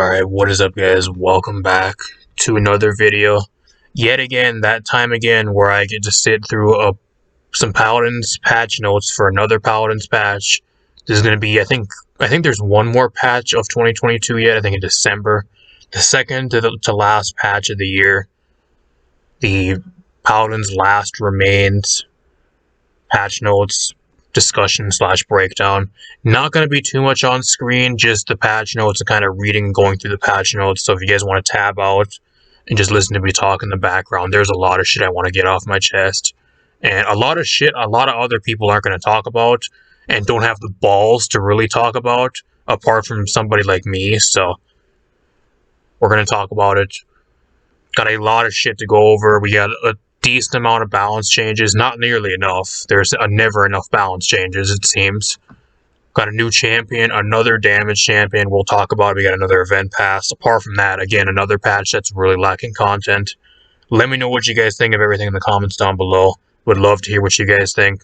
Alright, what is up guys? Welcome back to another video. Yet again, that time again, where I get to sit through some Paladins patch notes for another Paladins patch. This is going to be, I think there's one more patch of 2022 yet, I think in December. The second to last patch of the year. The Paladins last remains patch notes discussion / breakdown. Not going to be too much on screen, just the patch notes and kind of reading and going through the patch notes. So if you guys want to tab out and just listen to me talk in the background, there's a lot of shit I want to get off my chest. And a lot of shit a lot of other people aren't going to talk about and don't have the balls to really talk about, apart from somebody like me. So we're going to talk about it. Got a lot of shit to go over. We got a decent amount of balance changes, not nearly enough. There's never enough balance changes, it seems. Got a new champion, another damage champion we'll talk about. We got another event pass. Apart from that, again, another patch that's really lacking content. Let me know what you guys think of everything in the comments down below. Would love to hear what you guys think.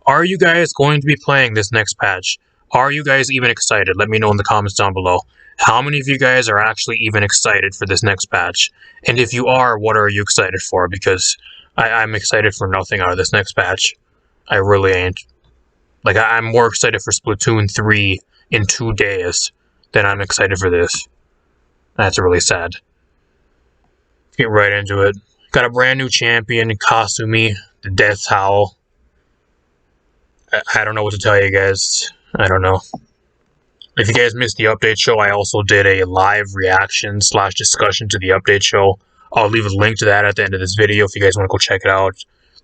Are you guys going to be playing this next patch? Are you guys even excited? Let me know in the comments down below. How many of you guys are actually even excited for this next patch? And if you are, what are you excited for? Because I'm excited for nothing out of this next patch. I really ain't. Like, I'm more excited for Splatoon 3 in 2 days than I'm excited for this. That's really sad. Let's get right into it. Got a brand new champion, Kasumi, the Death Howl. I don't know what to tell you guys. I don't know. If you guys missed the update show, I also did a live reaction / discussion to the update show. I'll leave a link to that at the end of this video if you guys want to go check it out.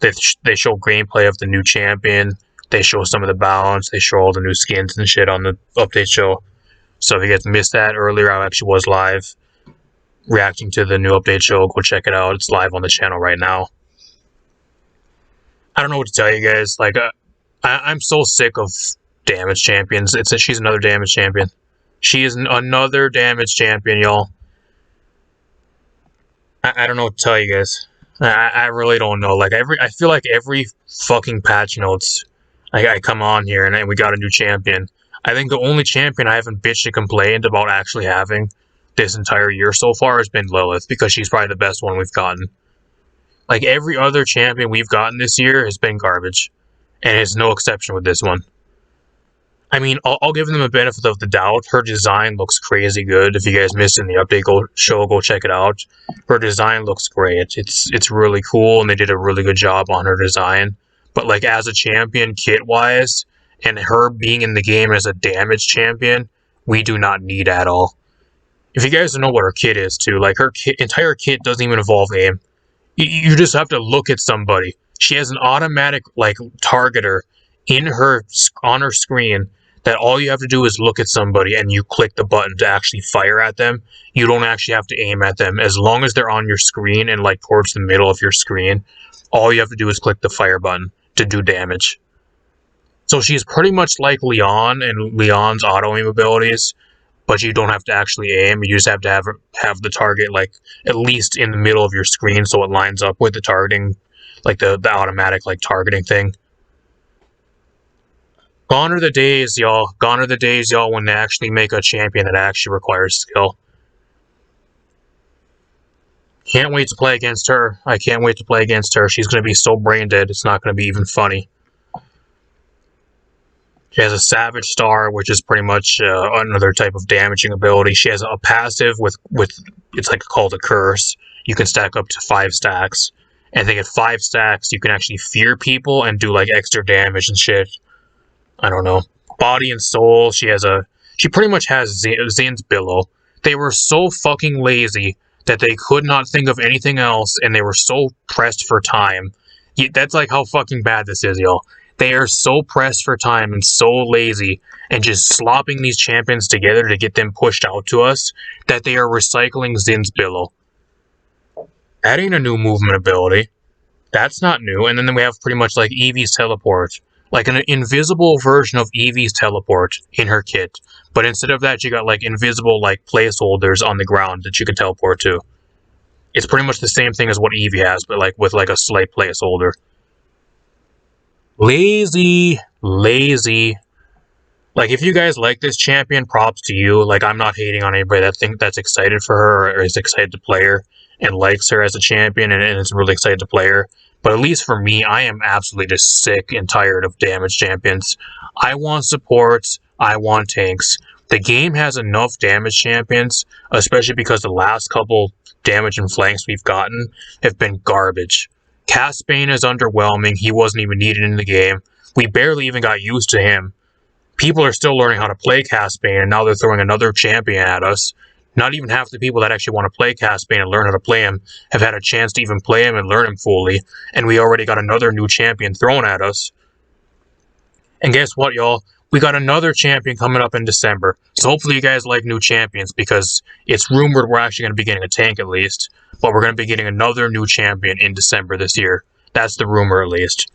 They show gameplay of the new champion. They show some of the balance. They show all the new skins and shit on the update show. So if you guys missed that earlier, I actually was live reacting to the new update show. Go check it out. It's live on the channel right now. I don't know what to tell you guys. Like, I'm so sick of damage champions. She's another damage champion. She is another damage champion, y'all. I don't know what to tell you guys. I really don't know. Like, I feel like every fucking patch notes, I come on here and we got a new champion. I think the only champion I haven't bitched and complained about actually having this entire year so far has been Lilith, because she's probably the best one we've gotten. Like, every other champion we've gotten this year has been garbage, and it's no exception with this one. I mean, I'll give them a benefit of the doubt. Her design looks crazy good. If you guys missed it in the update go check it out. Her design looks great. It's really cool, and they did a really good job on her design. But, like, as a champion, kit-wise, and her being in the game as a damage champion, we do not need at all. If you guys don't know what her kit is, too, like, her entire kit doesn't even involve aim. You just have to look at somebody. She has an automatic, like, targeter on her screen that all you have to do is look at somebody and you click the button to actually fire at them. You don't actually have to aim at them. As long as they're on your screen and, like, towards the middle of your screen, all you have to do is click the fire button to do damage. So she's pretty much like Leon and Leon's auto-aim abilities, but you don't have to actually aim. You just have to have the target, like, at least in the middle of your screen so it lines up with the targeting, like the automatic, like, targeting thing. Gone are the days, y'all. Gone are the days, y'all, when they actually make a champion that actually requires skill. Can't wait to play against her. I can't wait to play against her. She's going to be so brain dead, it's not going to be even funny. She has a Savage Star, which is pretty much another type of damaging ability. She has a passive with it's like called a curse. You can stack up to 5 stacks. And I think at 5 stacks, you can actually fear people and do, like, extra damage and shit. I don't know. Body and soul, she pretty much has Zin's Billow. They were so fucking lazy that they could not think of anything else, and they were so pressed for time. That's like how fucking bad this is, y'all. They are so pressed for time and so lazy and just slopping these champions together to get them pushed out to us that they are recycling Zin's Billow. That ain't a new movement ability. That's not new. And then we have pretty much like Eevee's Teleport. Like an invisible version of Eevee's Teleport in her kit. But instead of that, you got, like, invisible, like, placeholders on the ground that you can teleport to. It's pretty much the same thing as what Eevee has, but, like, with, like, a slight placeholder. Lazy. Lazy. Like, if you guys like this champion, props to you. Like, I'm not hating on anybody that's excited for her or is excited to play her and likes her as a champion and is really excited to play her. But at least for me, I am absolutely just sick and tired of damage champions. I want supports. I want tanks. The game has enough damage champions, especially because the last couple damage and flanks we've gotten have been garbage. Caspian is underwhelming. He wasn't even needed in the game. We barely even got used to him. People are still learning how to play Caspian, and now they're throwing another champion at us. Not even half the people that actually want to play Caspian and learn how to play him have had a chance to even play him and learn him fully, and we already got another new champion thrown at us. And guess what, y'all? We got another champion coming up in December, so hopefully you guys like new champions, because it's rumored we're actually going to be getting a tank at least, but we're going to be getting another new champion in December this year. That's the rumor, at least.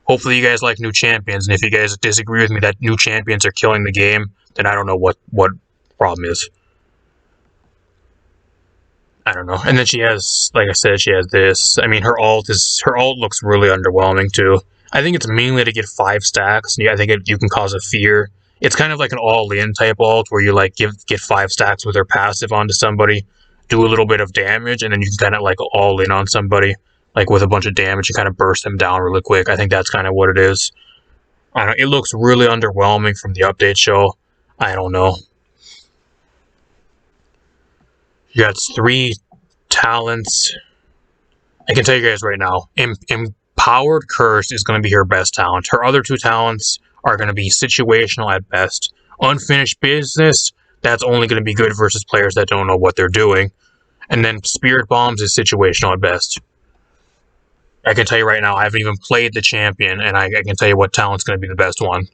Hopefully you guys like new champions, and if you guys disagree with me that new champions are killing the game, then I don't know what problem is. I don't know. And then she has, like I said, she has this. I mean, her ult looks really underwhelming too. I think it's mainly to get 5 stacks. I think you can cause a fear. It's kind of like an all-in type ult where you like get 5 stacks with her passive onto somebody, do a little bit of damage, and then you can kind of like all in on somebody, like with a bunch of damage, and kind of burst them down really quick. I think that's kind of what it is. I don't know, it looks really underwhelming from the update show. I don't know. You got 3 talents. I can tell you guys right now, Empowered Curse is going to be her best talent. Her other 2 talents are going to be situational at best. Unfinished Business, that's only going to be good versus players that don't know what they're doing. And then Spirit Bombs is situational at best. I can tell you right now, I haven't even played the champion, and I can tell you what talent's going to be the best one.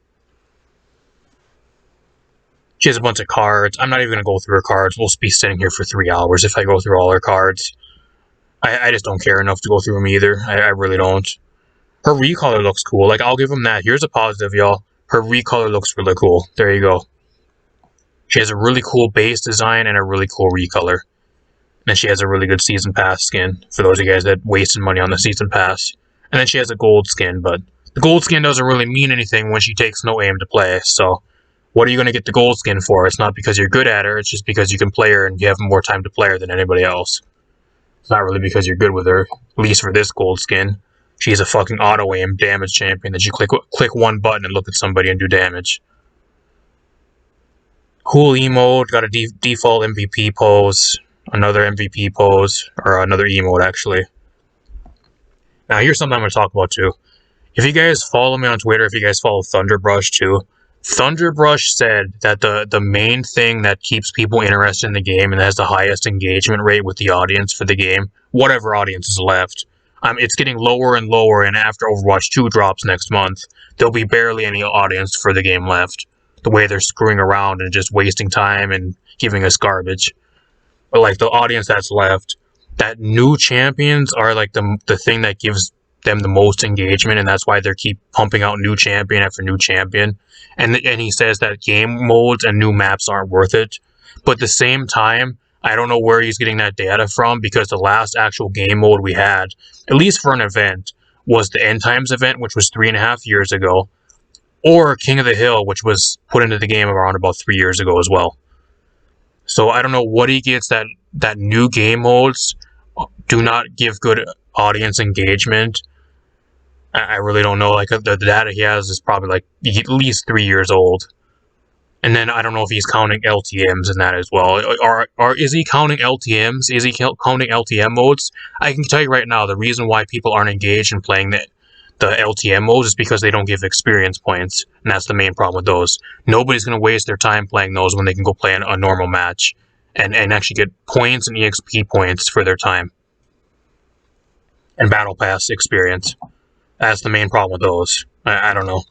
She has a bunch of cards. I'm not even going to go through her cards. We'll be sitting here for 3 hours if I go through all her cards. I just don't care enough to go through them either. I really don't. Her Recolor looks cool. Like, I'll give them that. Here's a positive, y'all. Her Recolor looks really cool. There you go. She has a really cool base design and a really cool Recolor. And she has a really good Season Pass skin, for those of you guys that wasted money on the Season Pass. And then she has a gold skin, but the gold skin doesn't really mean anything when she takes no aim to play, so what are you going to get the gold skin for? It's not because you're good at her, it's just because you can play her and you have more time to play her than anybody else. It's not really because you're good with her, at least for this gold skin. She's a fucking auto-aim damage champion that you click one button and look at somebody and do damage. Cool emote, got a default MVP pose, another MVP pose, or another emote actually. Now here's something I'm going to talk about too. If you guys follow me on Twitter, if you guys follow Thunderbrush too, Thunderbrush said that the main thing that keeps people interested in the game and has the highest engagement rate with the audience for the game, whatever audience is left, it's getting lower and lower, and after Overwatch 2 drops next month, there'll be barely any audience for the game left. The way they're screwing around and just wasting time and giving us garbage. But like the audience that's left, that new champions are like the thing that gives them the most engagement, and that's why they keep pumping out new champion after new champion. And he says that game modes and new maps aren't worth it. But at the same time, I don't know where he's getting that data from, because the last actual game mode we had, at least for an event, was the End Times event, which was 3.5 years ago, or King of the Hill, which was put into the game around about 3 years ago as well. So I don't know what he gets that new game modes do not give good audience engagement. I really don't know. Like, the data he has is probably like at least 3 years old. And then I don't know if he's counting LTMs in that as well. Or is he counting LTMs? Is he counting LTM modes? I can tell you right now, the reason why people aren't engaged in playing the LTM modes is because they don't give experience points. And that's the main problem with those. Nobody's going to waste their time playing those when they can go play a normal match and actually get points and EXP points for their time. And Battle Pass experience. That's the main problem with those. I don't know.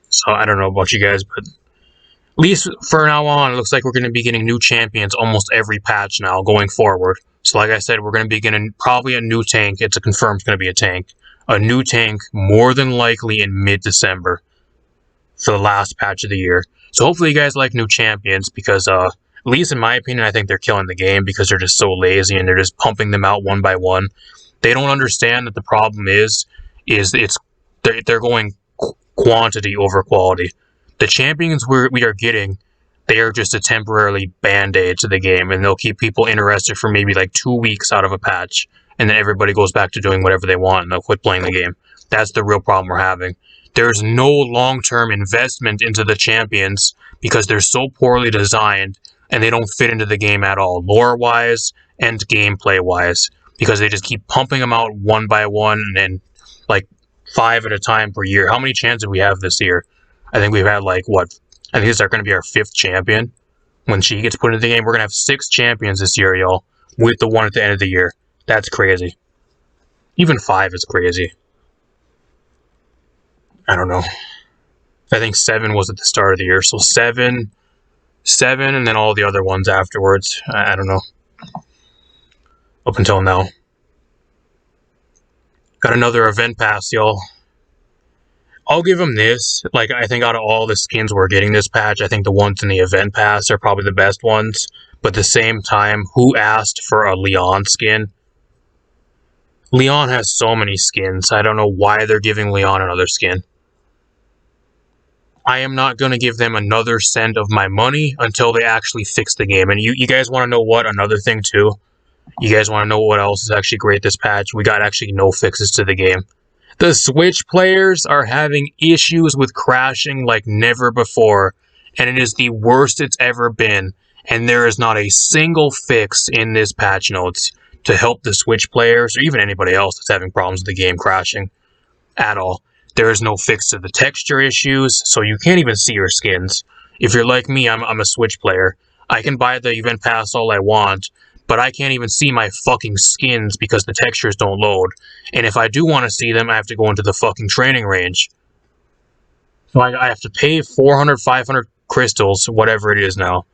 So I don't know about you guys, but at least for now on, it looks like we're going to be getting new champions almost every patch now going forward. So like I said, we're going to be getting probably a new tank. It's confirmed it's going to be a tank. A new tank more than likely in mid-December for the last patch of the year. So hopefully you guys like new champions, because at least in my opinion, I think they're killing the game because they're just so lazy and they're just pumping them out one by one. They don't understand that the problem is they're going quantity over quality. The champions we are getting, they are just a temporarily band-aid to the game, and they'll keep people interested for maybe like 2 weeks out of a patch, and then everybody goes back to doing whatever they want, and they'll quit playing the game. That's the real problem we're having. There's no long-term investment into the champions because they're so poorly designed, and they don't fit into the game at all, lore-wise and gameplay-wise, because they just keep pumping them out one by one, and like 5 at a time per year. How many chances do we have this year? I think we've had like, what? I think this is going to be our 5th champion. When she gets put into the game, we're going to have 6 champions this year, y'all. With the one at the end of the year. That's crazy. Even 5 is crazy. I don't know. I think 7 was at the start of the year. So 7, and then all the other ones afterwards. I don't know. Up until now. Got another event pass, y'all. I'll give them this. Like, I think out of all the skins we're getting this patch, I think the ones in the event pass are probably the best ones. But at the same time, who asked for a Leon skin? Leon has so many skins. I don't know why they're giving Leon another skin. I am not going to give them another cent of my money until they actually fix the game. And you guys want to know what? Another thing, too. You guys want to know what else is actually great this patch? We got actually no fixes to the game. The Switch players are having issues with crashing like never before, and it is the worst it's ever been, and there is not a single fix in this patch notes to help the Switch players, or even anybody else that's having problems with the game crashing at all. There is no fix to the texture issues, so you can't even see your skins. If you're like me, I'm a Switch player. I can buy the event pass all I want, but I can't even see my fucking skins because the textures don't load. And if I do want to see them, I have to go into the fucking training range. So I have to pay 400, 500 crystals, whatever it is now,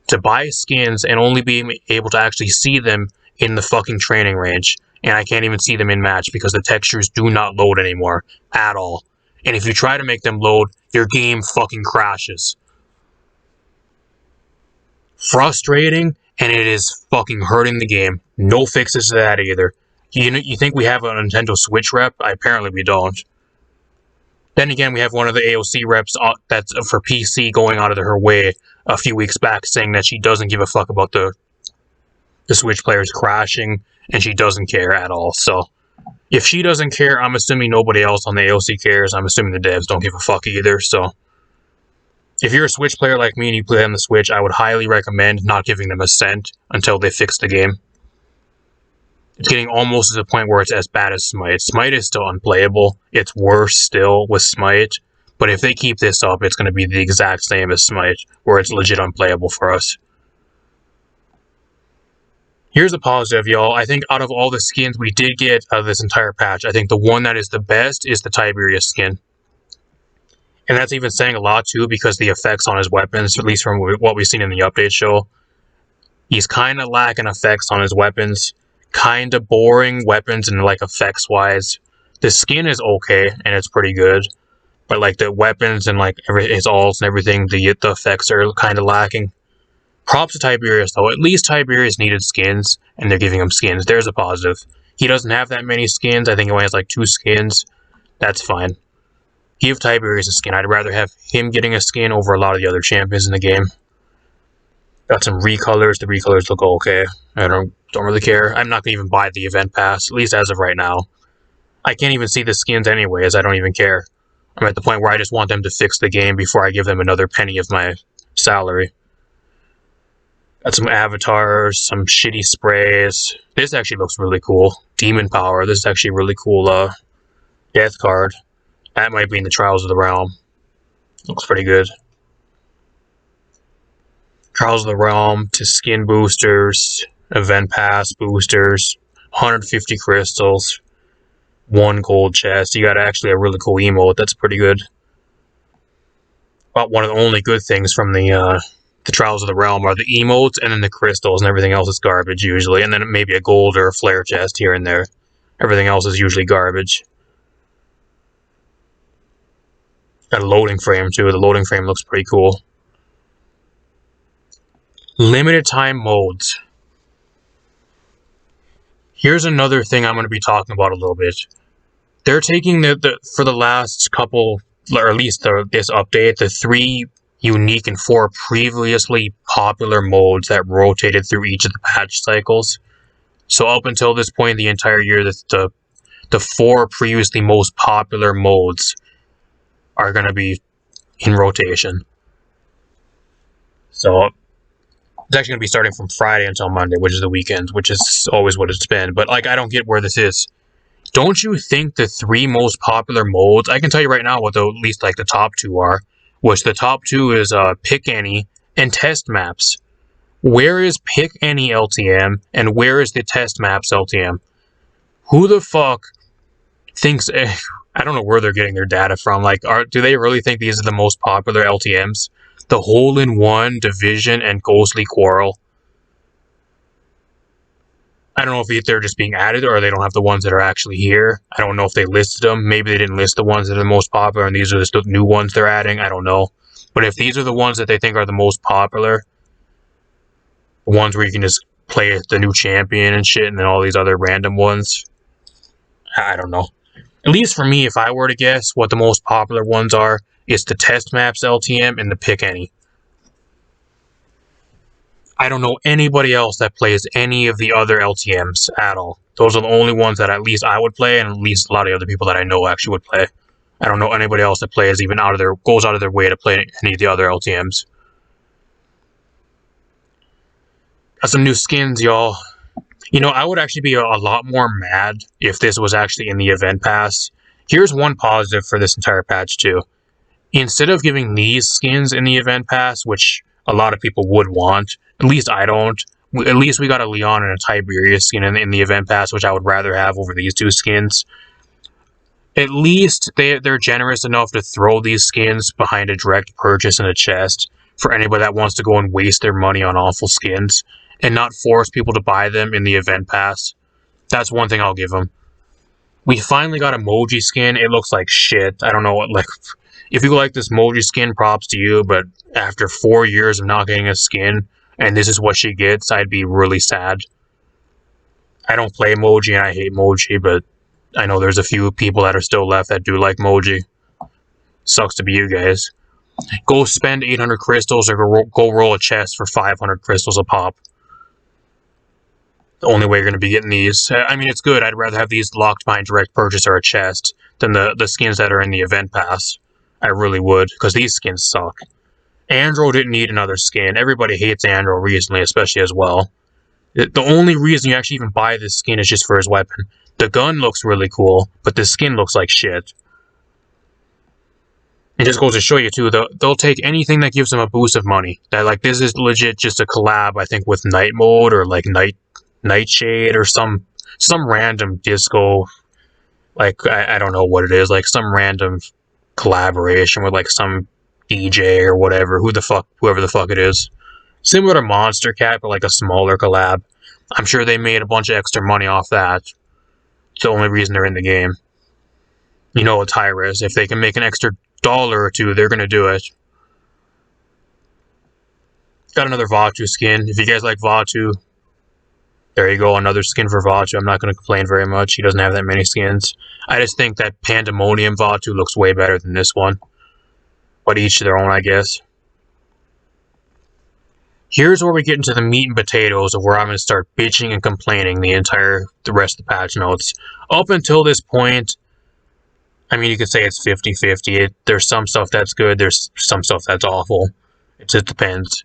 to buy skins and only be able to actually see them in the fucking training range. And I can't even see them in match because the textures do not load anymore at all. And if you try to make them load, your game fucking crashes. Frustrating, and it is fucking hurting the game. No fixes to that either. You think we have a Nintendo Switch rep? Apparently we don't. Then again, we have one of the AOC reps that's for PC going out of her way a few weeks back saying that she doesn't give a fuck about the Switch players crashing, and she doesn't care at all. So, if she doesn't care, I'm assuming nobody else on the AOC cares. I'm assuming the devs don't give a fuck either, so... If you're a Switch player like me and you play on the Switch, I would highly recommend not giving them a cent until they fix the game. It's getting almost to the point where it's as bad as Smite. Smite is still unplayable. It's worse still with Smite. But if they keep this up, it's going to be the exact same as Smite, where it's legit unplayable for us. Here's a positive, y'all. I think out of all the skins we did get out of this entire patch, I think the one that is the best is the Tiberius Skin. And that's even saying a lot, too, because the effects on his weapons, at least from what we've seen in the update show, he's kind of lacking effects on his weapons. Kind of boring weapons and, like, effects-wise. The skin is okay, and it's pretty good. But, like, the weapons and, like, his alts and everything, the effects are kind of lacking. Props to Tiberius, though. At least Tiberius needed skins, and they're giving him skins. There's a positive. He doesn't have that many skins. I think he only has, like, 2 skins. That's fine. Give Tiberius a skin. I'd rather have him getting a skin over a lot of the other champions in the game. Got some Recolors. The Recolors look okay. I don't really care. I'm not going to even buy the event pass, at least as of right now. I can't even see the skins anyways. I don't even care. I'm at the point where I just want them to fix the game before I give them another penny of my salary. Got some avatars, some shitty sprays. This actually looks really cool. Demon Power. This is actually a really cool death card. That might be in the Trials of the Realm. Looks pretty good. Trials of the Realm to skin boosters, event pass boosters, 150 crystals, 1 gold chest. You got actually a really cool emote. That's pretty good. About one of the only good things from the Trials of the Realm are the emotes and then the crystals, and everything else is garbage usually. And then maybe a gold or a flare chest here and there. Everything else is usually garbage. Got a loading frame too. The loading frame looks pretty cool. Limited time modes. Here's another thing I'm going to be talking about a little bit. They're taking for the last couple or at least this update, the 3 unique and 4 previously popular modes that rotated through each of the patch cycles. So up until this point, the entire year, the 4 previously most popular modes are going to be in rotation. So it's actually going to be starting from Friday until Monday, which is the weekend, which is always what it's been. But like, I don't get where this is. Don't you think the 3 most popular modes, I can tell you right now what at least like the top 2 are, which the top 2 is Pick Any and Test Maps. Where is Pick Any LTM and where is the Test Maps LTM? Who the fuck thinks... I don't know where they're getting their data from. Like, do they really think these are the most popular LTMs? The Hole-in-One, Division, and Ghostly Quarrel. I don't know if they're just being added or they don't have the ones that are actually here. I don't know if they listed them. Maybe they didn't list the ones that are the most popular and these are the new ones they're adding. I don't know. But if these are the ones that they think are the most popular, the ones where you can just play the new champion and shit and then all these other random ones, I don't know. At least for me, if I were to guess what the most popular ones are, it's the Test Maps LTM and the Pick Any. I don't know anybody else that plays any of the other LTMs at all. Those are the only ones that at least I would play, and at least a lot of other people that I know actually would play. I don't know anybody else that plays even goes out of their way to play any of the other LTMs. Got some new skins, y'all. You know, I would actually be a lot more mad if this was actually in the event pass. Here's one positive for this entire patch too. Instead of giving these skins in the event pass, which a lot of people would want, at least I don't. At least we got a Leon and a Tiberius skin in the event pass, which I would rather have over these 2 skins. At least they're generous enough to throw these skins behind a direct purchase in a chest for anybody that wants to go and waste their money on awful skins and not force people to buy them in the event pass. That's one thing I'll give them. We finally got Emoji Skin. It looks like shit. I don't know what, like, if you like this Emoji Skin, props to you, but after 4 years of not getting a skin, and this is what she gets, I'd be really sad. I don't play Emoji and I hate Emoji, but I know there's a few people that are still left that do like Emoji. Sucks to be you guys. Go spend 800 crystals or go roll a chest for 500 crystals a pop. The only way you're going to be getting these. I mean, it's good. I'd rather have these locked behind direct purchase or a chest than the skins that are in the event pass. I really would, because these skins suck. Andro didn't need another skin. Everybody hates Andro recently, especially as well. The only reason you actually even buy this skin is just for his weapon. The gun looks really cool, but the skin looks like shit. It just goes to show you, too, they'll take anything that gives them a boost of money. That, like, this is legit just a collab, I think, with Night Mode or, like, Nightshade or some random disco, like, I don't know what it is, like, some random collaboration with, like, some DJ or whatever, whoever the fuck it is. Similar to Monster Cat, but, like, a smaller collab. I'm sure they made a bunch of extra money off that. It's the only reason they're in the game. You know, it's high risk. If they can make an extra $1 or 2, they're gonna do it. Got another Vatu skin. If you guys like Vatu, there you go, another skin for Vatu. I'm not going to complain very much. He doesn't have that many skins. I just think that Pandemonium Vatu looks way better than this one. But each to their own, I guess. Here's where we get into the meat and potatoes of where I'm going to start bitching and complaining the rest of the patch notes. Up until this point, I mean, you could say it's 50-50. There's some stuff that's good. There's some stuff that's awful. It just depends.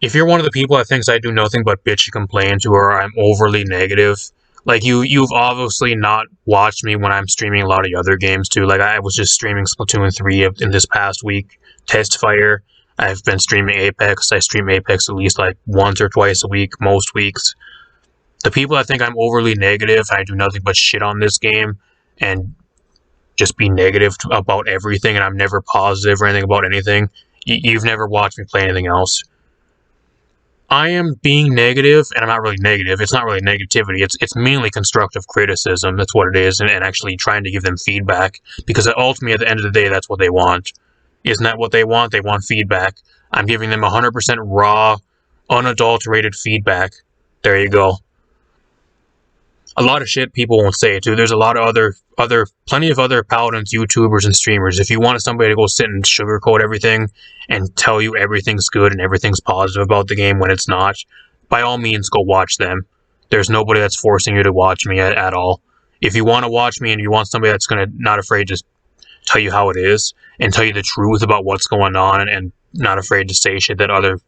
If you're one of the people that thinks I do nothing but bitch and complain to or I'm overly negative, like you've obviously not watched me when I'm streaming a lot of other games too. Like I was just streaming Splatoon 3 in this past week, Testfire. I've been streaming Apex. I stream Apex at least like once or twice a week, most weeks. The people that think I'm overly negative, I do nothing but shit on this game and just be negative about everything and I'm never positive or anything about anything. You've never watched me play anything else. I am being negative, and I'm not really negative. It's not really negativity. It's mainly constructive criticism. That's what it is, and actually trying to give them feedback. Because ultimately, at the end of the day, that's what they want. Isn't that what they want? They want feedback. I'm giving them 100% raw, unadulterated feedback. There you go. a lot of shit people won't say too. There's a lot of plenty of other Paladins YouTubers and streamers. If you want somebody to go sit and sugarcoat everything and tell you everything's good and everything's positive about the game when it's not, by all means go watch them. There's nobody that's forcing you to watch me at all. If you want to watch me and you want somebody that's gonna not afraid to tell you how it is and tell you the truth about what's going on and not afraid to say shit that other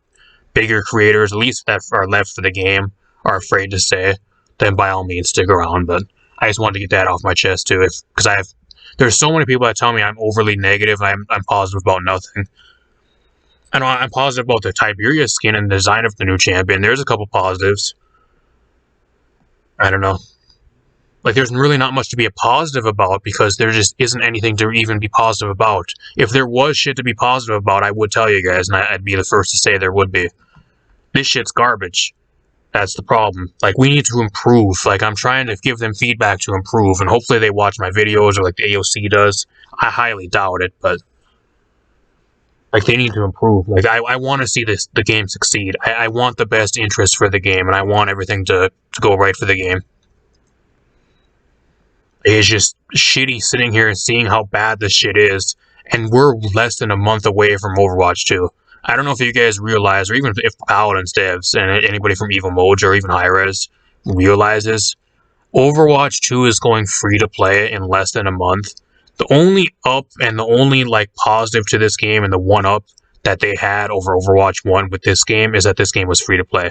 bigger creators, at least that are left for the game, are afraid to say, then by all means stick around. But I just wanted to get that off my chest too, because there's so many people that tell me I'm overly negative. I'm positive about nothing. I know I'm positive about the Tiberius skin and the design of the new champion. There's a couple positives. I don't know. Like, there's really not much to be a positive about because there just isn't anything to even be positive about. If there was shit to be positive about, I would tell you guys, and I'd be the first to say there would be. This shit's garbage. That's the problem. Like, we need to improve. Like, I'm trying to give them feedback to improve, and hopefully they watch my videos or like the AOC does. I highly doubt it, but like, they need to improve. Like, I want to see the game succeed. I want the best interest for the game, and I want everything to go right for the game. It's just shitty sitting here and seeing how bad this shit is, and we're less than a month away from Overwatch 2. I don't know if you guys realize, or even if Paladins devs and anybody from Evil Mode or even Hi-Rez realizes, Overwatch 2 is going free to play in less than a month. The only up and the only like positive to this game and the one up that they had over Overwatch 1 with this game is that this game was free to play.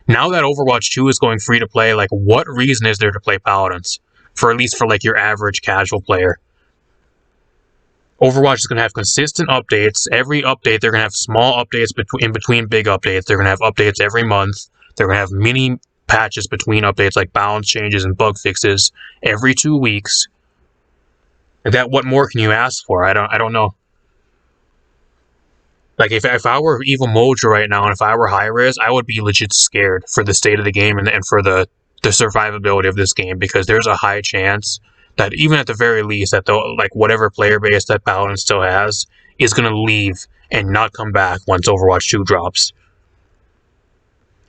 Now that Overwatch 2 is going free to play, like, what reason is there to play Paladins? For at least for like your average casual player. Overwatch is going to have consistent updates. Every update, they're going to have small updates in between big updates. They're going to have updates every month. They're going to have mini patches between updates, like balance changes and bug fixes every 2 weeks. What more can you ask for? I don't know. Like, if I were Evil Mojo right now and if I were Hi-Rez, I would be legit scared for the state of the game and for the survivability of this game, because there's a high chance that even at the very least that whatever player base that Paladin still has is going to leave and not come back once Overwatch 2 drops.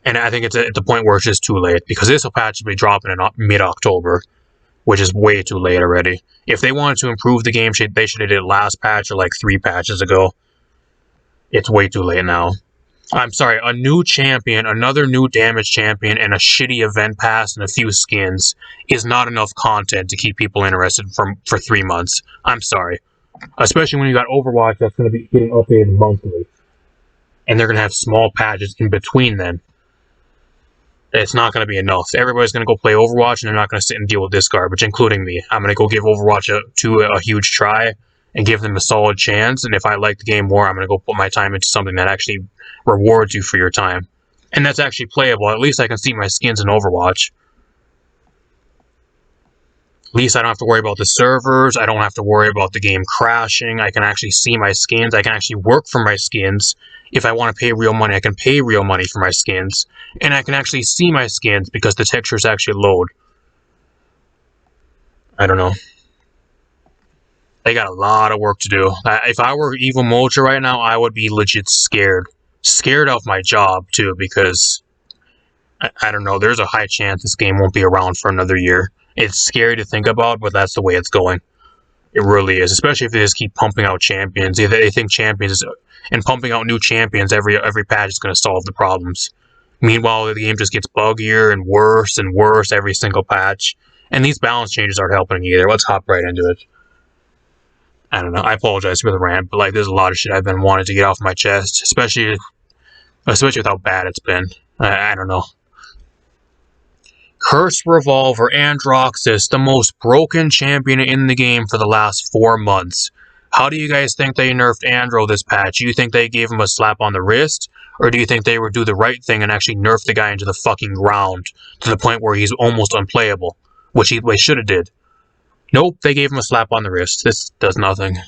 And I think it's at the point where it's just too late, because this will patch will be dropping in mid-October, which is way too late already. If they wanted to improve the game, they should have did it last patch or like 3 patches ago. It's way too late now. I'm sorry, a new champion, another new damage champion, and a shitty event pass and a few skins is not enough content to keep people interested for 3 months. I'm sorry. Especially when you got Overwatch that's going to be getting updated monthly. And they're going to have small patches in between then. It's not going to be enough. Everybody's going to go play Overwatch and they're not going to sit and deal with this garbage, including me. I'm going to go give Overwatch 2 a huge try and give them a solid chance, and if I like the game more, I'm going to go put my time into something that actually rewards you for your time. And that's actually playable. At least I can see my skins in Overwatch. At least I don't have to worry about the servers. I don't have to worry about the game crashing. I can actually see my skins. I can actually work for my skins. If I want to pay real money, I can pay real money for my skins. And I can actually see my skins because the textures actually load. I don't know. They got a lot of work to do. If I were Evil Mojo right now, I would be legit scared. Scared of my job, too, because I don't know, there's a high chance this game won't be around for another year. It's scary to think about, but that's the way it's going. It really is, especially if they just keep pumping out champions. They think champions, and pumping out new champions every patch is going to solve the problems. Meanwhile, the game just gets buggier and worse every single patch. And these balance changes aren't helping either. Let's hop right into it. I don't know. I apologize for the rant, but like, there's a lot of shit I've been wanting to get off my chest, especially with how bad it's been. I don't know. Cursed Revolver Androxus, the most broken champion in the game for the last 4 months. How do you guys think they nerfed Andro this patch? Do you think they gave him a slap on the wrist? Or do you think they would do the right thing and actually nerf the guy into the fucking ground to the point where he's almost unplayable? Which they should have did. Nope, they gave him a slap on the wrist. This does nothing.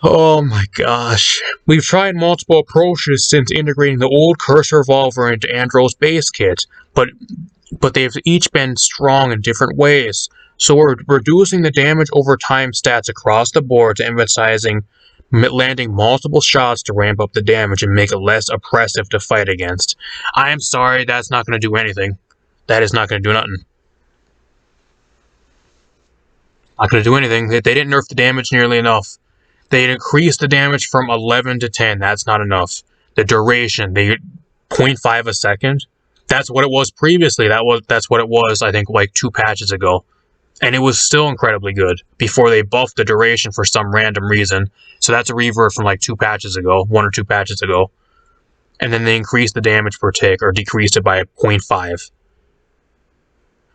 Oh my gosh. We've tried multiple approaches since integrating the old Cursed Revolver into Andro's base kit, but they've each been strong in different ways. So we're reducing the damage over time stats across the board to emphasizing landing multiple shots to ramp up the damage and make it less oppressive to fight against. I am sorry, that's not going to do anything. That is not going to do nothing. Not going to do anything. They didn't nerf the damage nearly enough. They increased the damage from 11 to 10. That's not enough. The duration, they 0.5 a second. That's what it was previously. That's what it was, I think, like 2 patches ago. And it was still incredibly good before they buffed the duration for some random reason. So that's a revert from like 2 patches ago, 1 or 2 patches ago. And then they increased the damage per tick, or decreased it by 0.5.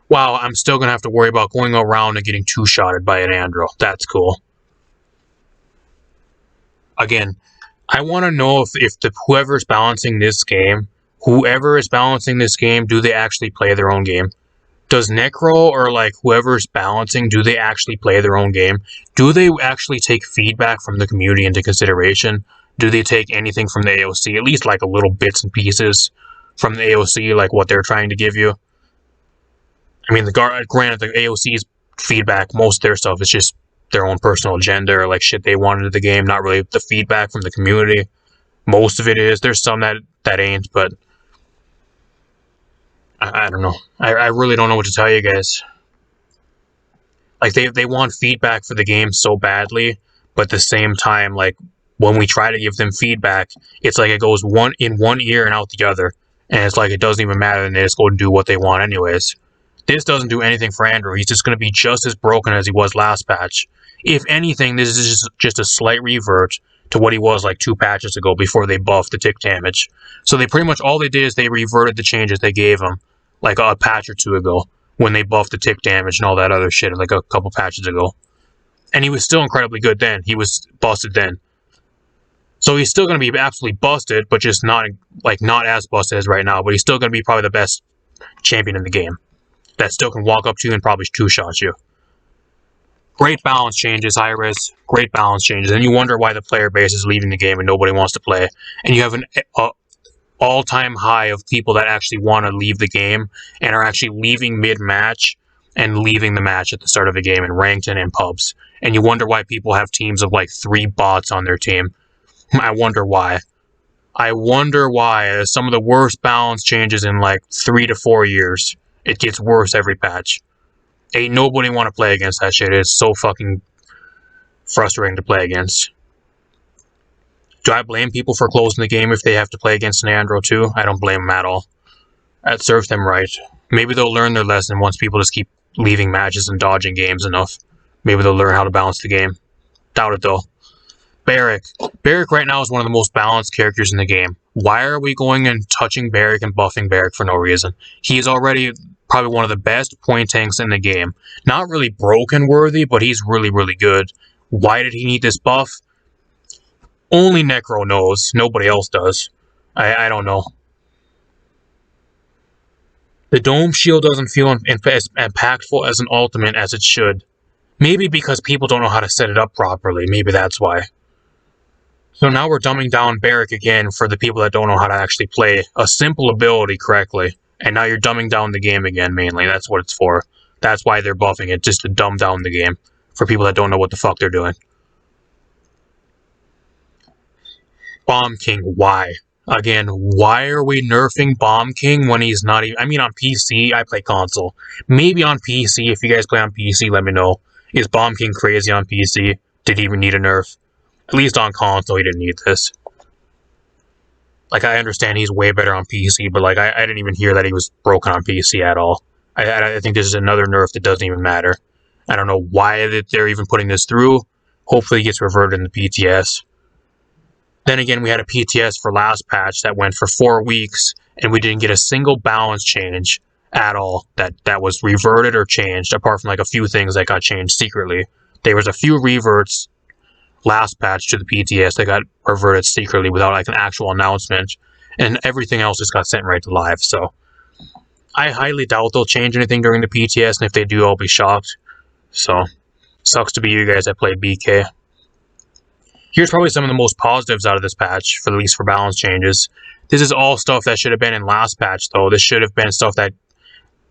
Wow, I'm still going to have to worry about going around and getting 2-shotted by an Andro. That's cool. Again, I want to know if whoever's balancing this game, do they actually play their own game? Does Necro or like whoever's balancing, do they actually play their own game? Do they actually take feedback from the community into consideration? Do they take anything from the AOC, at least like a little bits and pieces from the AOC, like what they're trying to give you? I mean, granted, the AOC's feedback, most of their stuff is just their own personal agenda or like shit they wanted in the game, not really the feedback from the community. Most of it is. There's some that ain't, but I don't know. I really don't know what to tell you guys. Like, they want feedback for the game so badly, but at the same time, like, when we try to give them feedback, it's like it goes in one ear and out the other. And it's like it doesn't even matter, and they just go and do what they want anyways. This doesn't do anything for Andrew. He's just going to be just as broken as he was last patch. If anything, this is just a slight revert to what he was like 2 patches ago before they buffed the tick damage. So they pretty much, all they did is they reverted the changes they gave him like a patch or 2 ago when they buffed the tick damage and all that other shit like a couple patches ago. And he was still incredibly good then. He was busted then. So he's still going to be absolutely busted, but just not as busted as right now. But he's still going to be probably the best champion in the game that still can walk up to you and probably 2-shot you. Great balance changes, Iris. Great balance changes. And you wonder why the player base is leaving the game and nobody wants to play. And you have an all-time high of people that actually want to leave the game and are actually leaving mid-match and leaving the match at the start of the game in ranked and in pubs. And you wonder why people have teams of like 3 bots on their team. I wonder why. I wonder why. Some of the worst balance changes in like 3 to 4 years. It gets worse every patch. Ain't nobody want to play against that shit. It's so fucking frustrating to play against. Do I blame people for closing the game if they have to play against an Andro too? I don't blame them at all. That serves them right. Maybe they'll learn their lesson once people just keep leaving matches and dodging games enough. Maybe they'll learn how to balance the game. Doubt it though. Barrick. Barrick right now is one of the most balanced characters in the game. Why are we going and touching Barrick and buffing Barrick for no reason? He's already probably one of the best point tanks in the game. Not really broken worthy, but he's really, really good. Why did he need this buff? Only Necro knows. Nobody else does. I don't know. The Dome Shield doesn't feel as impactful as an ultimate as it should. Maybe because people don't know how to set it up properly. Maybe that's why. So now we're dumbing down Barrick again for the people that don't know how to actually play a simple ability correctly. And now you're dumbing down the game again, mainly. That's what it's for. That's why they're buffing it, just to dumb down the game. For people that don't know what the fuck they're doing. Bomb King, why? Again, why are we nerfing Bomb King when he's not even... I mean, on PC, I play console. Maybe on PC, if you guys play on PC, let me know. Is Bomb King crazy on PC? Did he even need a nerf? At least on console, he didn't need this. Like, I understand he's way better on PC, but, like, I didn't even hear that he was broken on PC at all. I think this is another nerf that doesn't even matter. I don't know why they're even putting this through. Hopefully it gets reverted in the PTS. Then again, we had a PTS for last patch that went for 4 weeks, and we didn't get a single balance change at all that was reverted or changed, apart from, like, a few things that got changed secretly. There was a few reverts last patch to the PTS that got reverted secretly without like an actual announcement, and everything else just got sent right to live. So I highly doubt they'll change anything during the PTS, and if they do, I'll be shocked. So sucks to be you guys that play BK. Here's probably some of the most positives out of this patch, for at least for balance changes. This is all stuff that should have been in last patch though. This should have been stuff that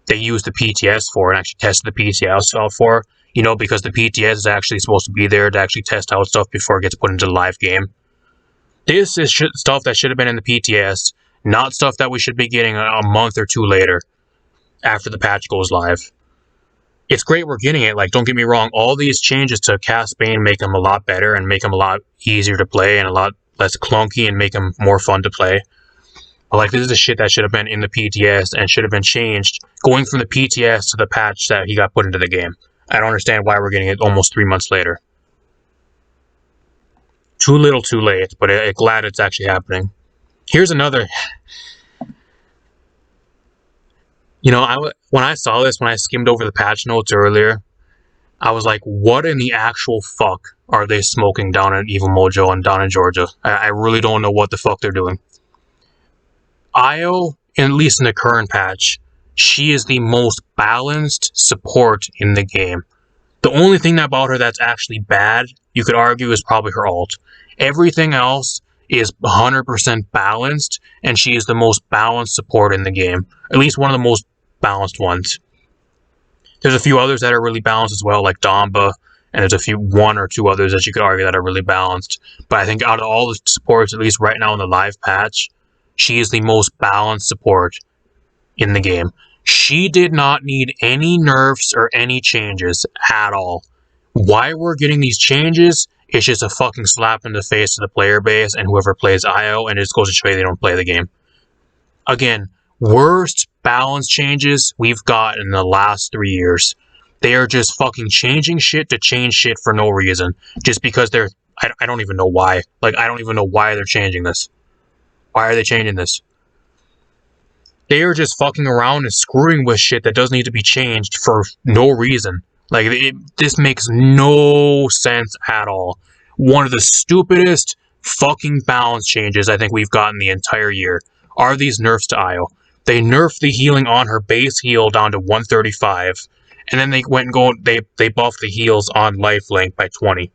they used the PTS for and actually tested the PTS out for. You know, because the PTS is actually supposed to be there to actually test out stuff before it gets put into the live game. This is stuff that should have been in the PTS, not stuff that we should be getting a month or 2 later. after the patch goes live. It's great we're getting it. Like, don't get me wrong, all these changes to Caspian make him a lot better and make him a lot easier to play and a lot less clunky and make him more fun to play. But, like, this is the shit that should have been in the PTS and should have been changed going from the PTS to the patch that he got put into the game. I don't understand why we're getting it almost 3 months later. Too little, too late, but glad it's actually happening. Here's another... You know, when I saw this, when I skimmed over the patch notes earlier, I was like, what in the actual fuck are they smoking down in Evil Mojo and down in Georgia? I really don't know what the fuck they're doing. Io, at least in the current patch, she is the most balanced support in the game. The only thing about her that's actually bad, you could argue, is probably her ult. Everything else is 100% balanced, and she is the most balanced support in the game. At least one of the most balanced ones. There's a few others that are really balanced as well, like Damba, and there's one or two others that you could argue that are really balanced. But I think out of all the supports, at least right now in the live patch, she is the most balanced support in the game. She did not need any nerfs or any changes at all. Why we're getting these changes is just a fucking slap in the face to the player base and whoever plays IO, and it just goes to show you they don't play the game. Again, worst balance changes we've got in the last 3 years. They are just fucking changing shit to change shit for no reason. Just because they're... I don't even know why. Like, I don't even know why they're changing this. Why are they changing this? They are just fucking around and screwing with shit that doesn't need to be changed for no reason. Like, this makes no sense at all. One of the stupidest fucking balance changes I think we've gotten the entire year are these nerfs to Io. They nerfed the healing on her base heal down to 135, and then they went and they buffed the heals on lifelink by 20.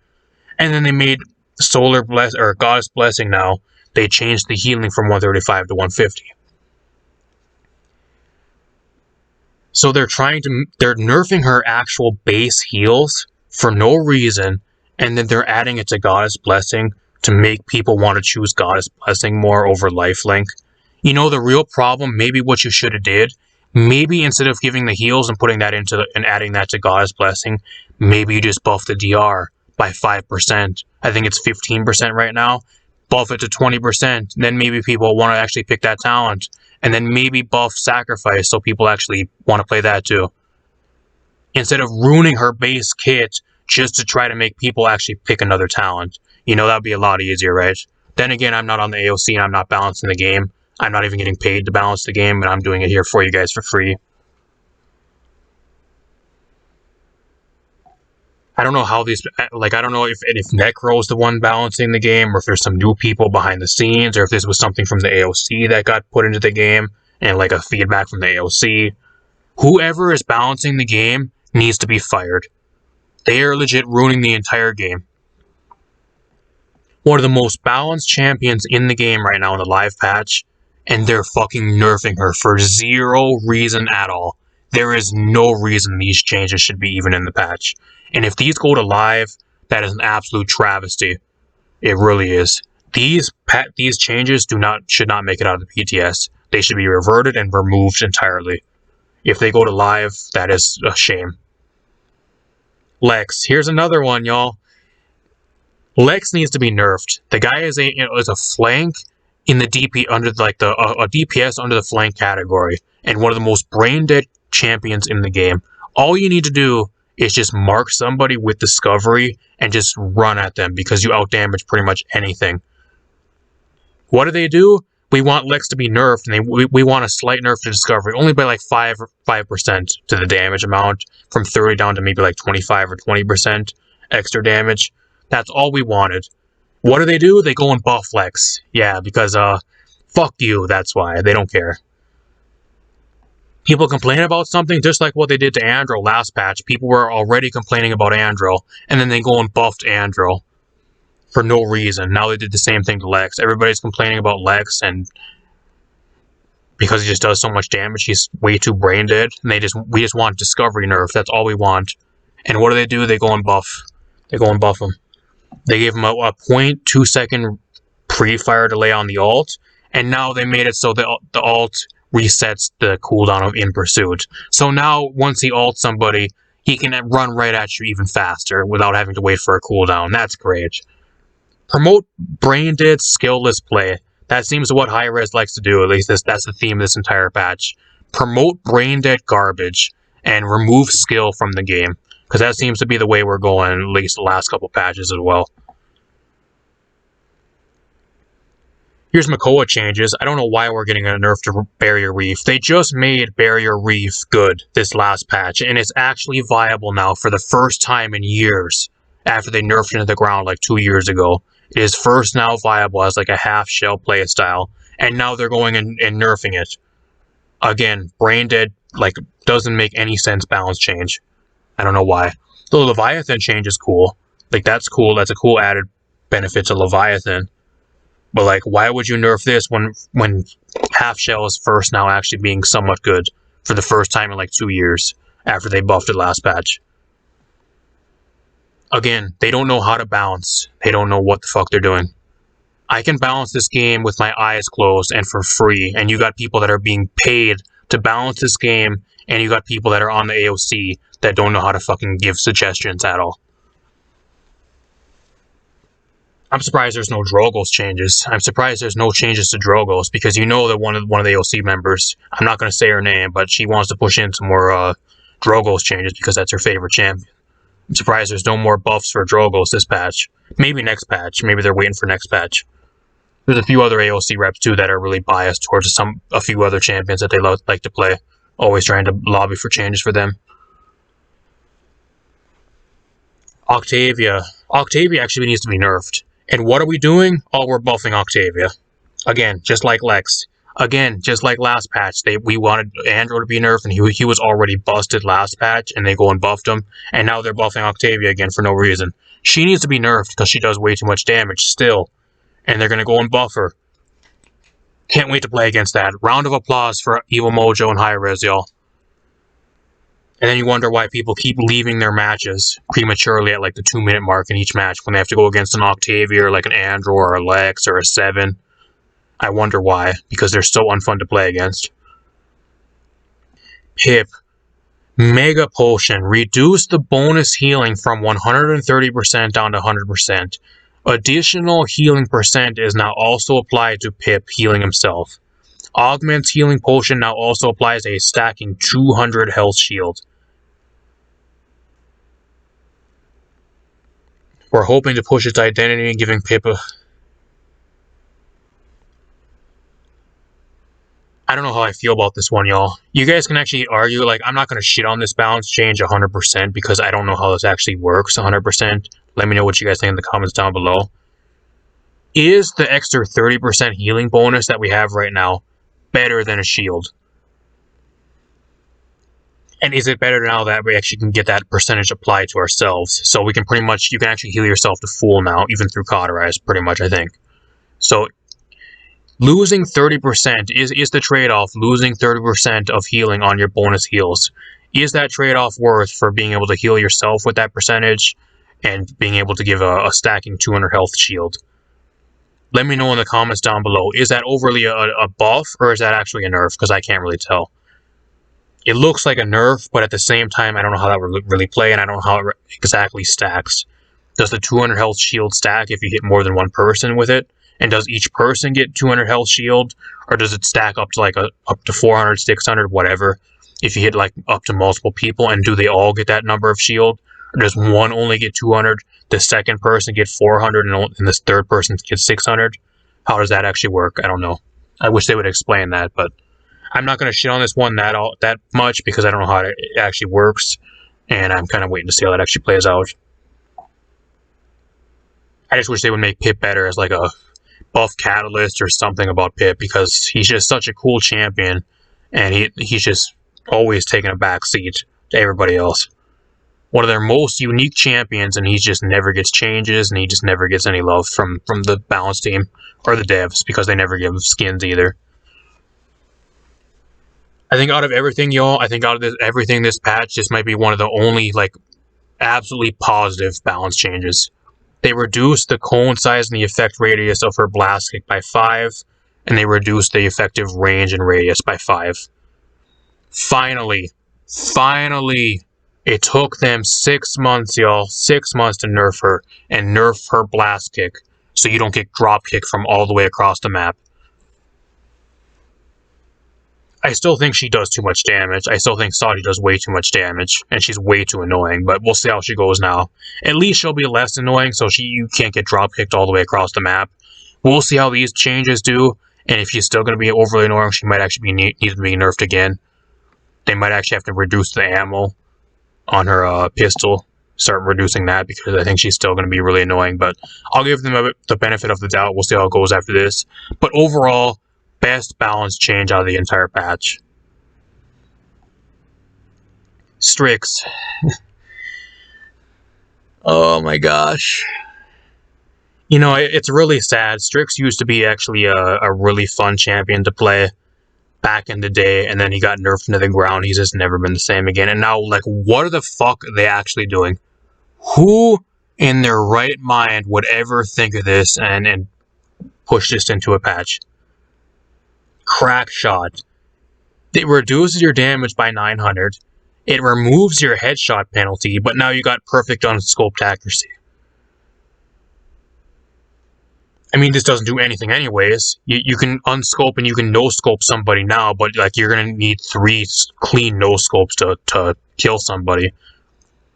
And then they made Goddess Blessing now. They changed the healing from 135 to 150. So they're nerfing her actual base heals for no reason, and then they're adding it to Goddess Blessing to make people want to choose Goddess Blessing more over lifelink. You know, the real problem, maybe what you should have did, maybe instead of giving the heals and putting that and adding that to Goddess Blessing, maybe you just buff the DR by 5%. I think it's 15% right now. Buff it to 20%, then maybe people want to actually pick that talent. And then maybe buff Sacrifice so people actually want to play that too. Instead of ruining her base kit just to try to make people actually pick another talent. You know, that would be a lot easier, right? Then again, I'm not on the AOC and I'm not balancing the game. I'm not even getting paid to balance the game, but I'm doing it here for you guys for free. I don't know how these, like, I don't know if Necro's the one balancing the game, or if there's some new people behind the scenes, or if this was something from the AOC that got put into the game, and like a feedback from the AOC. Whoever is balancing the game needs to be fired. They are legit ruining the entire game. One of the most balanced champions in the game right now in the live patch, and they're fucking nerfing her for zero reason at all. There is no reason these changes should be even in the patch. And if these go to live, that is an absolute travesty. It really is. These changes should not make it out of the PTS. They should be reverted and removed entirely. If they go to live, that is a shame. Lex. Here's another one, y'all. Lex needs to be nerfed. The guy is a flank in the DP under a DPS under the flank category, and one of the most brain dead champions in the game. All you need to do is just mark somebody with Discovery and just run at them because you outdamage pretty much anything. What do? We want Lex to be nerfed, and we want a slight nerf to Discovery, only by like 5% to the damage amount, from 30 down to maybe like 25 or 20% extra damage. That's all we wanted. What do? They go and buff Lex. Yeah, because fuck you, that's why. They don't care. People complain about something just like what they did to Andro last patch. People were already complaining about Andro, and then they go and buffed Andro for no reason. Now they did the same thing to Lex. Everybody's complaining about Lex, and because he just does so much damage, he's way too brain dead. And we just want Discovery nerf. That's all we want. And what do? They go and buff. They go and buff him. They gave him a 0.2 second pre-fire delay on the ult, and now they made it so the ult resets the cooldown of In Pursuit. So now, once he ults somebody, he can run right at you even faster without having to wait for a cooldown. That's great. Promote brain dead, skillless play. That seems what Hi-Rez likes to do, at least that's the theme of this entire patch. Promote brain dead garbage and remove skill from the game, because that seems to be the way we're going, at least the last couple patches as well. Here's Makoa changes. I don't know why we're getting a nerf to Barrier Reef. They just made Barrier Reef good this last patch, and it's actually viable now for the first time in years after they nerfed it into the ground like 2 years ago. It is first now viable as like a half-shell playstyle, and now they're going and nerfing it. Again, brain dead, like, doesn't make any sense balance change. I don't know why. The Leviathan change is cool. Like, that's cool. That's a cool added benefit to Leviathan. But, like, why would you nerf this when half shell is first now actually being somewhat good for the first time in like 2 years after they buffed it last patch? Again, they don't know how to balance. They don't know what the fuck they're doing. I can balance this game with my eyes closed and for free, and you got people that are being paid to balance this game, and you got people that are on the AOC that don't know how to fucking give suggestions at all. I'm surprised there's no Drogos changes. I'm surprised there's no changes to Drogos, because you know that one of the AOC members, I'm not going to say her name, but she wants to push in some more Drogos changes because that's her favorite champion. I'm surprised there's no more buffs for Drogos this patch. Maybe next patch. Maybe they're waiting for next patch. There's a few other AOC reps too that are really biased towards a few other champions that they like to play. Always trying to lobby for changes for them. Octavia. Octavia actually needs to be nerfed. And what are we doing? Oh, we're buffing Octavia. Again, just like Lex. Again, just like last patch. We wanted Andro to be nerfed, and he was already busted last patch, and they go and buffed him. And now they're buffing Octavia again for no reason. She needs to be nerfed because she does way too much damage still. And they're going to go and buff her. Can't wait to play against that. Round of applause for Evil Mojo and Hi-Rez, y'all. And then you wonder why people keep leaving their matches prematurely at like the 2-minute mark in each match when they have to go against an Octavia or like an Andro or a Lex or a 7. I wonder why, because they're so unfun to play against. Pip. Mega Potion. Reduce the bonus healing from 130% down to 100%. Additional healing percent is now also applied to Pip healing himself. Augment's healing potion now also applies a stacking 200 health shield. We're hoping to push its identity and giving Pip a... I don't know how I feel about this one, y'all. You guys can actually argue, like, I'm not going to shit on this balance change 100% because I don't know how this actually works 100%. Let me know what you guys think in the comments down below. Is the extra 30% healing bonus that we have right now better than a shield? And is it better now that we actually can get that percentage applied to ourselves? So we can pretty much, you can actually heal yourself to full now, even through Cauterize, pretty much, I think. So losing 30% is the trade-off, losing 30% of healing on your bonus heals. Is that trade-off worth for being able to heal yourself with that percentage and being able to give a stacking 200 health shield? Let me know in the comments down below. Is that overly a buff, or is that actually a nerf? Because I can't really tell. It looks like a nerf, but at the same time, I don't know how that would really play, and I don't know how it exactly stacks. Does the 200 health shield stack if you hit more than one person with it? And does each person get 200 health shield? Or does it stack up to like up to 400, 600, whatever, if you hit like up to multiple people? And do they all get that number of shield? Or does one only get 200, the second person get 400, and this third person gets 600? How does that actually work? I don't know. I wish they would explain that, but I'm not going to shit on this one that much because I don't know how it actually works, and I'm kind of waiting to see how that actually plays out. I just wish they would make Pip better as like a buff catalyst or something about Pip, because he's just such a cool champion, and he's just always taking a back seat to everybody else. One of their most unique champions, and he just never gets changes, and he just never gets any love from the balance team or the devs, because they never give skins either. I think out of everything, y'all, I think out of everything this patch, this might be one of the only like absolutely positive balance changes. They reduced the cone size and the effect radius of her blast kick by 5, and they reduced the effective range and radius by 5. Finally, it took them 6 months, y'all. 6 months to nerf her, and nerf her blast kick, so you don't get drop kick from all the way across the map. I still think she does too much damage. I still think Saudi does way too much damage, and she's way too annoying, but we'll see how she goes now. At least she'll be less annoying, so you can't get drop kicked all the way across the map. We'll see how these changes do, and if she's still going to be overly annoying, she might actually need to be nerfed again. They might actually have to reduce the ammo on her pistol, start reducing that, because I think she's still going to be really annoying, but I'll give them the benefit of the doubt. We'll see how it goes after this. But overall, best balance change out of the entire patch. Strix. Oh my gosh. You know, it's really sad. Strix used to be actually a really fun champion to play back in the day, and then he got nerfed into the ground. He's just never been the same again. And now, like, what the fuck are they actually doing? Who in their right mind would ever think of this and push this into a patch? Crack shot. It reduces your damage by 900. It removes your headshot penalty, but now you got perfect unscoped accuracy. I mean, this doesn't do anything anyways. You can unscope and you can no-scope somebody now, but like you're gonna need 3 clean no-scopes to kill somebody.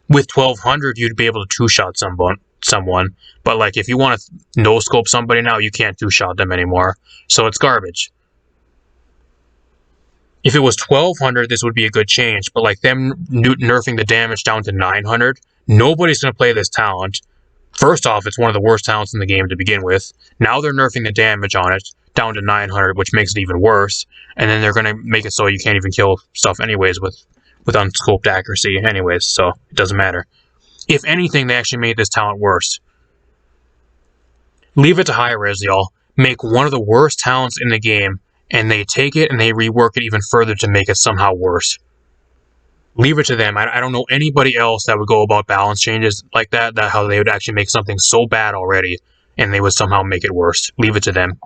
With 1200, you'd be able to two-shot someone, but like if you want to no-scope somebody now, you can't two-shot them anymore. So it's garbage. If it was 1200, this would be a good change, but like them nerfing the damage down to 900, nobody's gonna play this talent. First off, it's one of the worst talents in the game to begin with. Now they're nerfing the damage on it down to 900, which makes it even worse. And then they're going to make it so you can't even kill stuff anyways with unscoped accuracy anyways, so it doesn't matter. If anything, they actually made this talent worse. Leave it to high-res, y'all. Make one of the worst talents in the game, and they take it and they rework it even further to make it somehow worse. Leave it to them. I don't know anybody else that would go about balance changes like that how they would actually make something so bad already, and they would somehow make it worse. Leave it to them.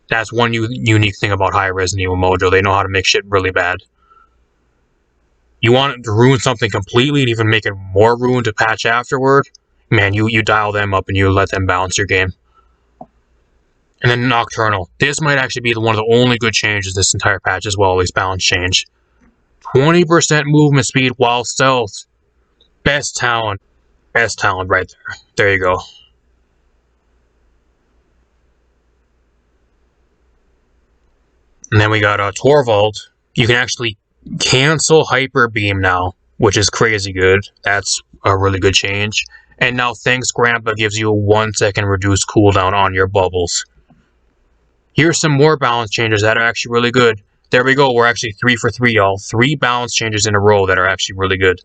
That's one unique thing about high-res and Evo Mojo. They know how to make shit really bad. You want to ruin something completely and even make it more ruined to patch afterward? Man, you dial them up and you let them balance your game. And then Nocturnal. This might actually be one of the only good changes this entire patch as well, at least balance change. 20% movement speed while stealth. Best talent. Best talent right there. There you go. And then we got Torval. You can actually cancel Hyper Beam now, which is crazy good. That's a really good change. And now Thanks Grandpa gives you a 1-second reduced cooldown on your bubbles. Here's some more balance changes that are actually really good. There we go, we're actually 3 for 3, y'all. 3 balance changes in a row that are actually really good.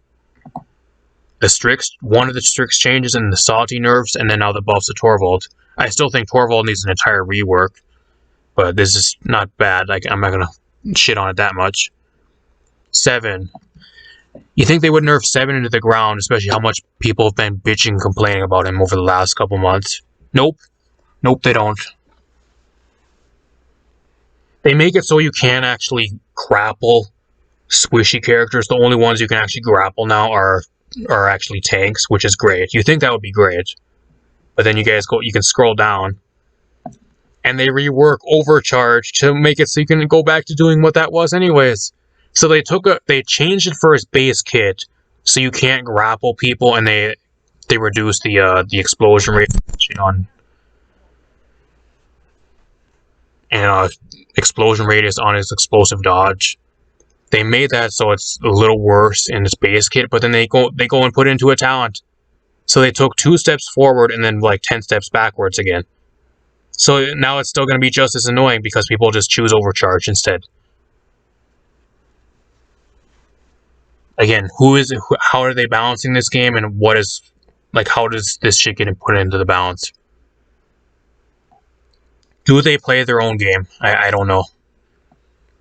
The Strix, one of the Strix changes, and the Salty nerfs, and then now the buffs to Torval. I still think Torval needs an entire rework, but this is not bad. Like, I'm not gonna shit on it that much. 7. You think they would nerf 7 into the ground, especially how much people have been bitching and complaining about him over the last couple months? Nope. Nope, they don't. They make it so you can actually grapple squishy characters. The only ones you can actually grapple now are actually tanks, which is great. You think that would be great, but then you can scroll down, and they rework Overcharge to make it so you can go back to doing what that was anyways. So they changed it for its base kit, so you can't grapple people, and they reduced the explosion rate on and explosion radius on its explosive dodge. They made that so it's a little worse in its base kit, but then they go and put it into a talent. So they took 2 steps forward and then like 10 steps backwards again. So now it's still going to be just as annoying because people just choose Overcharge instead. Again, how are they balancing this game, and how does this shit get put into the balance? Do they play their own game? I don't know.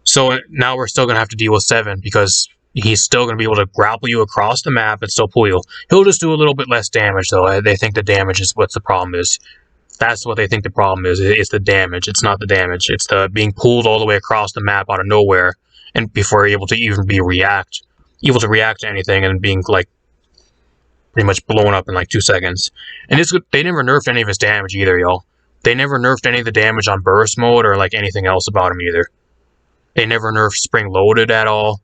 So now we're still going to have to deal with 7 because he's still going to be able to grapple you across the map and still pull you. He'll just do a little bit less damage though. They think the damage is what the problem is. That's what they think the problem is. It's the damage. It's not the damage. It's the being pulled all the way across the map out of nowhere, and before you're able to even react to anything, and being like pretty much blown up in like 2 seconds. And they never nerfed any of his damage either, y'all. They never nerfed any of the damage on burst mode or like anything else about him either. They never nerfed spring loaded at all.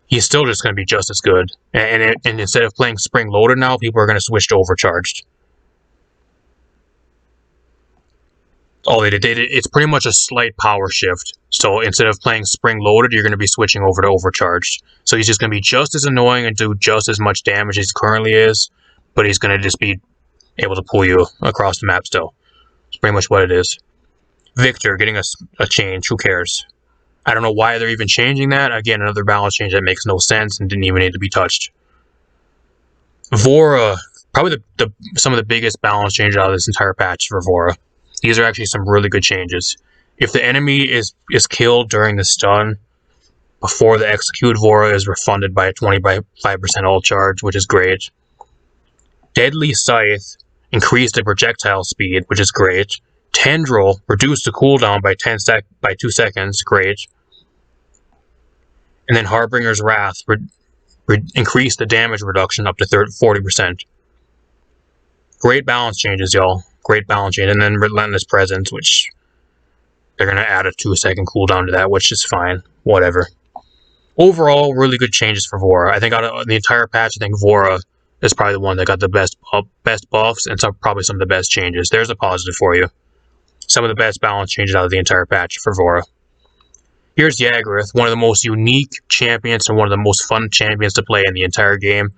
He's still just going to be just as good. And instead of playing spring loaded now, people are going to switch to overcharged. All they did, it's pretty much a slight power shift. So instead of playing spring loaded, you're going to be switching over to overcharged. So he's just going to be just as annoying and do just as much damage as he currently is, but he's going to just be able to pull you across the map still. It's pretty much what it is. Victor getting a change, who cares? I don't know why they're even changing that. Again, another balance change that makes no sense and didn't even need to be touched. Vora, probably some of the biggest balance changes out of this entire patch for Vora. These are actually some really good changes. If the enemy is killed during the stun, before the execute, Vora is refunded by a 25% ult charge, which is great. Deadly Scythe increased the projectile speed, which is great. Tendril reduced the cooldown by 2 seconds, great. And then Harbinger's Wrath increased the damage reduction up to 40%. Great balance changes, y'all. Great balance change. And then Relentless Presence, which they're going to add a 2-second cooldown to that, which is fine. Whatever. Overall, really good changes for Vora. I think out of the entire patch, I think Vora is probably the one that got the best buffs and probably some of the best changes. There's a positive for you. Some of the best balance changes out of the entire patch for Vora. Here's Yaggorath, one of the most unique champions and one of the most fun champions to play in the entire game.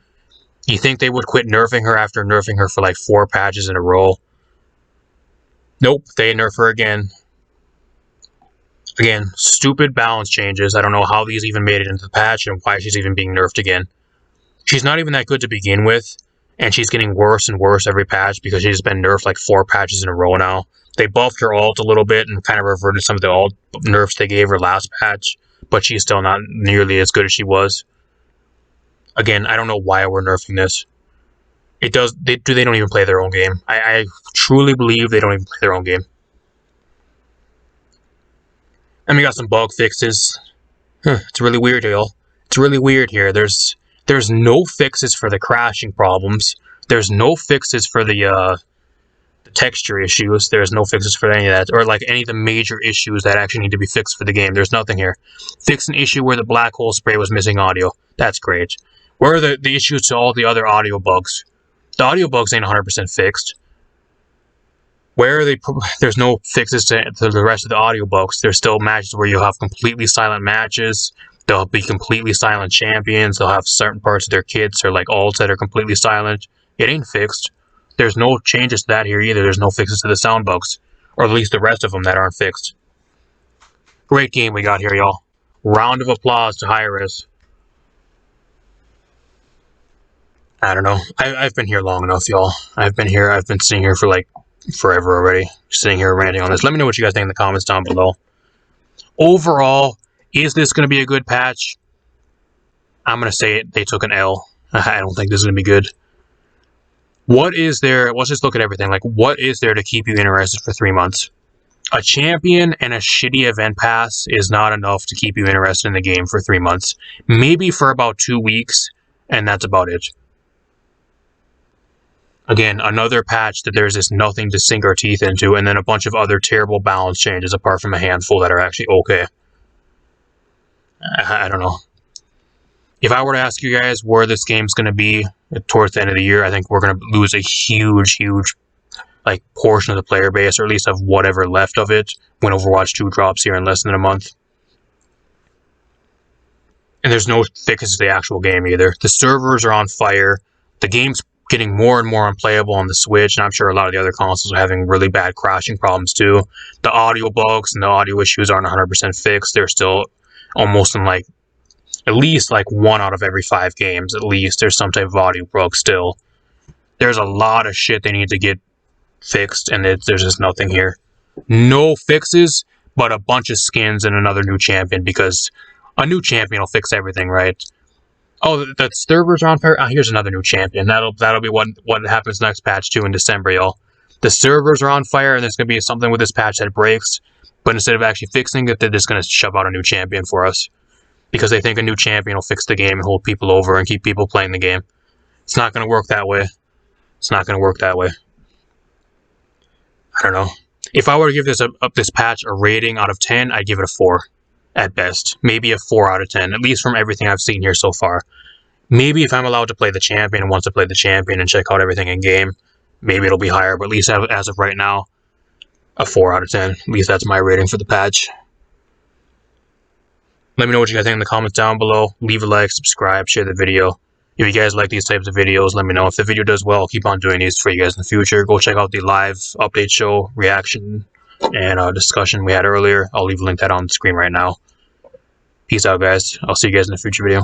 You think they would quit nerfing her after nerfing her for like 4 patches in a row? Nope, they nerf her again. Again, stupid balance changes. I don't know how these even made it into the patch and why she's even being nerfed again. She's not even that good to begin with, and she's getting worse and worse every patch because she's been nerfed like 4 patches in a row now. They buffed her ult a little bit and kind of reverted some of the ult nerfs they gave her last patch, but she's still not nearly as good as she was. Again, I don't know why we're nerfing this. They don't even play their own game. I truly believe they don't even play their own game. And we got some bug fixes. It's really weird, y'all. It's really weird here. There's no fixes for the crashing problems. There's no fixes for the texture issues. There's no fixes for any of that, or like any of the major issues that actually need to be fixed for the game. There's nothing here. Fix an issue where the black hole spray was missing audio. That's great. Where are the issues to all the other audio bugs? The audio bugs ain't 100% fixed. Where are they? There's no fixes to the rest of the audio bugs. There's still matches where you'll have completely silent matches. There'll be completely silent champions. They'll have certain parts of their kits or like ults that are completely silent. It ain't fixed. There's no changes to that here either. There's no fixes to the sound bugs. Or at least the rest of them that aren't fixed. Great game we got here, y'all. Round of applause to Hi-Rez. I don't know. I've been here long enough, y'all. I've been sitting here for like forever already. Sitting here ranting on this. Let me know what you guys think in the comments down below. Overall, is this going to be a good patch? I'm going to say it. They took an L. I don't think this is going to be good. What is there? Let's just look at everything. Like, what is there to keep you interested for 3 months? A champion and a shitty event pass is not enough to keep you interested in the game for 3 months. Maybe for about 2 weeks, and that's about it. Again, another patch that there's just nothing to sink our teeth into, and then a bunch of other terrible balance changes apart from a handful that are actually okay. I don't know. If I were to ask you guys where this game's going to be towards the end of the year, I think we're going to lose a huge like portion of the player base, or at least of whatever left of it, when Overwatch 2 drops here in less than a month. And there's no fixes to the actual game either. The servers are on fire. The game's getting more and more unplayable on the Switch, and I'm sure a lot of the other consoles are having really bad crashing problems too. The audio bugs and the audio issues aren't 100% fixed. They're still almost in like at least like 1 out of every 5 games. At least there's some type of audio bug still. There's a lot of shit they need to get fixed, and there's just nothing here. No fixes, but a bunch of skins and another new champion, because a new champion will fix everything, right? Oh, the servers are on fire. Here's another new champion. That'll be what happens next patch too in December, y'all. the servers are on fire and there's going to be something with this patch that breaks, but instead of actually fixing it, they're just going to shove out a new champion for us. Because they think a new champion will fix the game and hold people over and keep people playing the game. It's not going to work that way. It's not going to work that way. I don't know. If I were to give this patch a rating out of 10, I'd give it a 4 at best. Maybe a 4 out of 10, at least from everything I've seen here so far. Maybe if I'm allowed to play the champion and wants to play the champion and check out everything in game, maybe it'll be higher. But at least as of right now, a 4 out of 10. At least that's my rating for the patch. Let me know what you guys think in the comments down below. Leave a like, subscribe, share the video. If you guys like these types of videos, let me know. If the video does well, I'll keep on doing these for you guys in the future. Go check out the live update show, reaction, and discussion we had earlier. I'll leave a link that on the screen right now. Peace out, guys. I'll see you guys in a future video.